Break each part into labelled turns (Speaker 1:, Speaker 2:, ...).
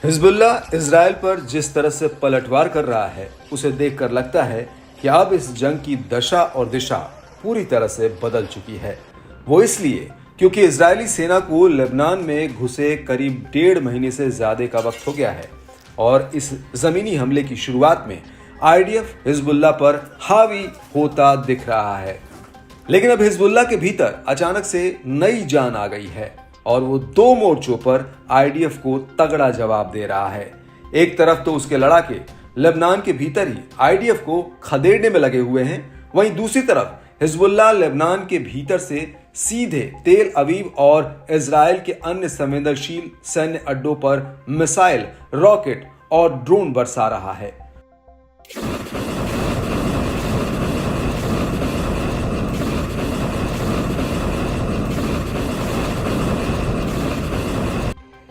Speaker 1: Hezbollah Israel पर जिस तरह से पलटवार कर रहा है उसे देखकर लगता है कि अब इस जंग की दशा और दिशा पूरी तरह से बदल चुकी है। वो इसलिए क्योंकि इजरायली सेना को लेबनान में घुसे करीब 1.5 महीने से ज्यादा का वक्त हो गया है और इस जमीनी हमले की शुरुआत में आईडीएफ हिजबुल्लाह पर हावी होता दिख रहा है। लेकिन अब हिजबुल्लाह के भीतर अचानक से नई जान आ गई है और वो 2 मोर्चों पर आईडीएफ को तगड़ा जवाब दे रहा है। एक तरफ तो उसके लड़ाके लेबनान के भीतर ही आईडीएफ को खदेड़ने में लगे हुए हैं, वहीं दूसरी तरफ हिजबुल्लाह लेबनान के भीतर से सीधे तेल अवीव और इजराइल के अन्य संवेदनशील सैन्य अड्डों पर मिसाइल, रॉकेट और ड्रोन बरसा रहा है।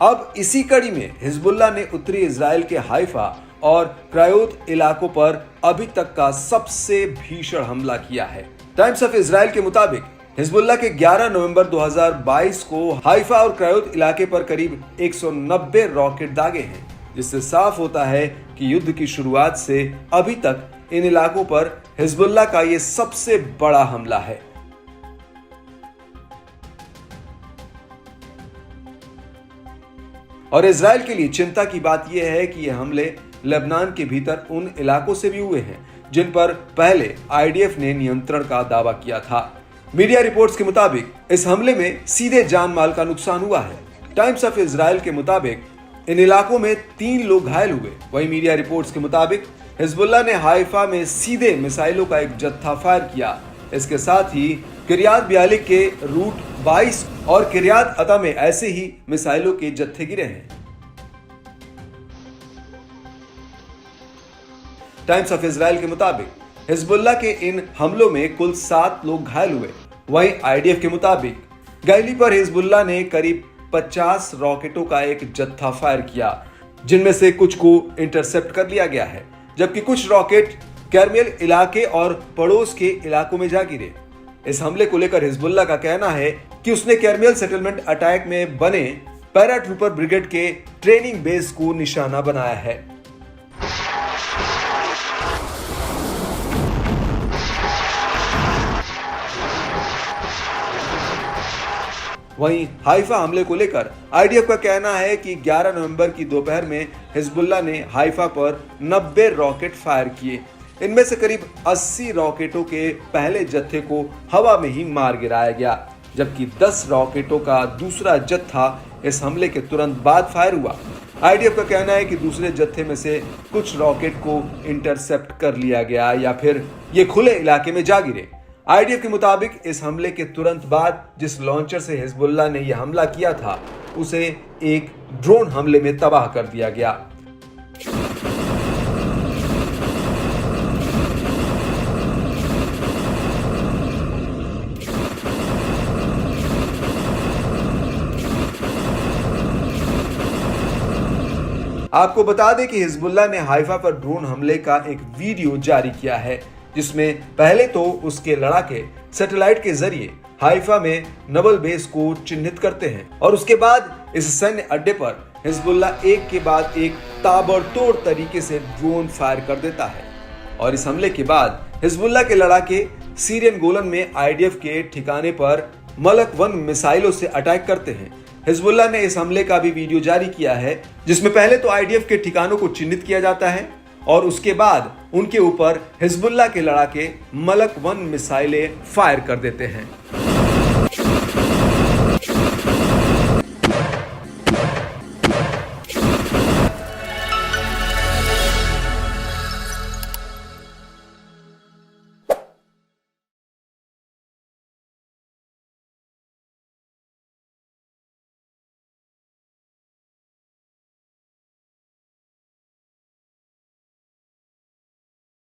Speaker 1: अब इसी कड़ी में हिजबुल्लाह ने उत्तरी इजराइल के हाइफा और क्रायोत इलाकों पर अभी तक का सबसे भीषण हमला किया है। टाइम्स ऑफ इजराइल के मुताबिक हिजबुल्लाह के 11 नवंबर 2022 को हाइफा और क्रायोत इलाके पर करीब 190 रॉकेट दागे हैं, जिससे साफ होता है कि युद्ध की शुरुआत से अभी तक इन इलाकों पर हिजबुल्लाह का यह सबसे बड़ा हमला है। और इजराइल के लिए चिंता की बात यह है कि ये हमले लेबनान के भीतर उन इलाकों से भी हुए हैं जिन पर पहले आईडीएफ ने नियंत्रण का दावा किया था। मीडिया रिपोर्ट्स के मुताबिक इस हमले में सीधे जान माल का नुकसान हुआ है। टाइम्स ऑफ इजराइल के मुताबिक इन इलाकों में 3 लोग घायल हुए। वहीं मीडिया रिपोर्ट्स के मुताबिक हिजबुल्लाह ने हाइफा में सीधे मिसाइलों का एक जत्था फायर किया। इसके साथ ही किरियात बियालिक के रूट 22 और किरियात अता में ऐसे ही मिसाइलों के जत्थे गिरे हैं। टाइम्स ऑफ इजराइल के मुताबिक हिजबुल्लाह के इन हमलों में कुल 7 लोग घायल हुए। वहीं आईडीएफ के मुताबिक गैली पर हिजबुल्लाह ने करीब 50 रॉकेटों का एक जत्था फायर किया, जिनमें से कुछ को इंटरसेप्ट कर लिया गया है, जबकि कुछ रॉकेट कैरमेल इलाके और पड़ोस के इलाकों में जा गिरे। इस हमले को लेकर हिजबुल्लाह का कहना है कि उसने कैरमेल सेटलमेंट अटैक में बने पैराट्रूपर ब्रिगेड के ट्रेनिंग बेस को निशाना बनाया है। वहीं हाइफा हमले को लेकर आईडीएफ का कहना है कि 11 नवंबर की दोपहर में हिजबुल्लाह ने हाइफा पर 90 रॉकेट फायर किए। इनमें से करीब 80 रॉकेटों के पहले जत्थे को हवा में ही मार गिराया गया, जबकि 10 रॉकेटों का दूसरा जत्था इस हमले के तुरंत बाद फायर हुआ। आईडीएफ का कहना है कि दूसरे जत्थे में से कुछ रॉकेट को इंटरसेप्ट कर लिया गया या फिर ये खुले इलाके में जा गिरे। आईडीएफ के मुताबिक इस हमले के तुरंत बाद जिस लॉन्चर से हिजबुल्लाह ने यह हमला किया था उसे एक ड्रोन हमले में तबाह कर दिया गया। आपको बता दें कि हिजबुल्लाह ने हाइफा पर ड्रोन हमले का एक वीडियो जारी किया है, जिसमें पहले तो उसके लड़ाके सैटेलाइट के जरिए हाइफा में नवल बेस को चिन्हित करते हैं और उसके बाद इस सैन्य अड्डे पर हिजबुल्लाह एक के बाद एक ताबड़तोड़ तरीके से ड्रोन फायर कर देता है। और इस हमले के बाद हिजबुल्लाह के लड़ाके सीरियन गोलन में आईडीएफ के ठिकाने पर मलक 1 मिसाइलों से अटैक करते हैं। हिजबुल्लाह ने इस हमले का भी वीडियो जारी किया है, जिसमें पहले तो आईडीएफ के ठिकानों को चिन्हित किया जाता है और उसके बाद उनके ऊपर हिजबुल्लाह के लड़ाके मलक 1 मिसाइलें फायर कर देते हैं।